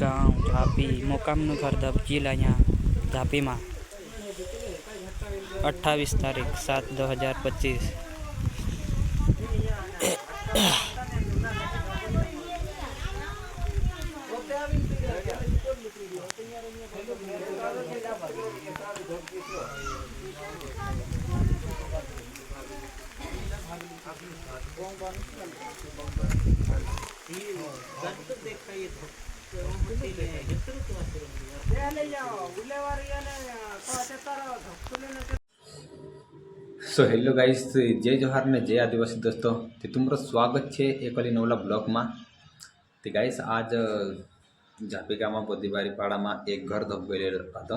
गाँव झापी मोकामनु घर जिला यहाँ झापी में 28 तारीख 7/2025। सो हेलो गाइस, जय जोहार ने जय आदिवासी दोस्तों। ते तुमरो स्वागत है एक वाली नवला ब्लॉग में। ते गाइस आज झापी गाम बोदीबारी पाड़ा में एक घर धप गए था।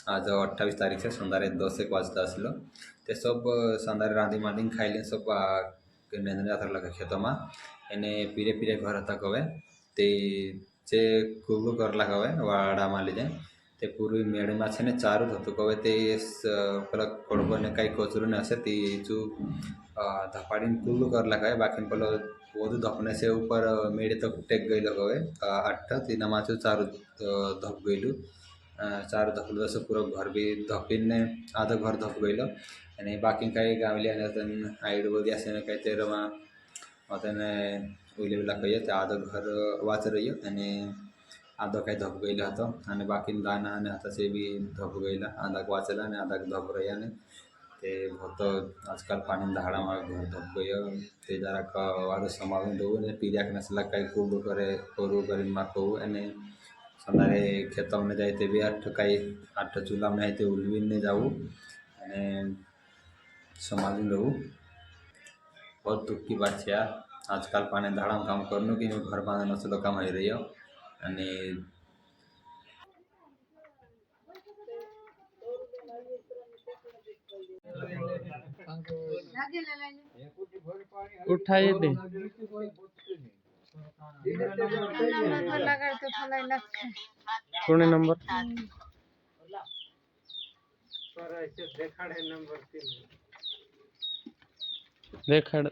आज 28 तारीख से संधारे 10 एक वाजता आसलो। ते सब संधारे रांधी मांधी खाइले सब नेंदने जाता लगा खेतों में। एने पीरे पीरे घर था कवे ते जे कुगु कर लगा हुए वाड़ा माली जाए ते पूर्वी मेड़ में छे ने चारू थतो कवे ते पेला कोड़बो ने काई कोचरू ने असे ती चू धपाड़ी कुल्लू कर लगा है बाकी पेलो वधु धपने से ऊपर मेड़े तक टेक गई कवे आठ तीन माचू चारू धप गईलु। चारू धपल से पूरा घर भी धपिन ने आधा घर धप गईलो। आणि बाकी काही गावली आणि आईड बोली असे ने काही तेरमा अतने उले उला कहिए ते आधा घर वाच रही आणि आधा काही धप गईला હતો અને બાકી દાના અને હતા से भी धप गईला आधा वाचला અને आधा धप रह्या ने ते बहुत आजकल पानी दहाड़ा में घर धप गयो ते जरा वारो समावे दो ने पीरिया के नसला काही कूब करे कोरू करे माको અને समारे खेतों में जाए ते भी आठ चूल्हा में ते उलवीन ने जाऊ અને समाज रहू। बहुत दुख की बात है यार, आजकल पानी दहाड़ा में काम करनो कि घर बांधनो से काम हो रही हो। અને उठाइए दे कौन नंबर देखाड़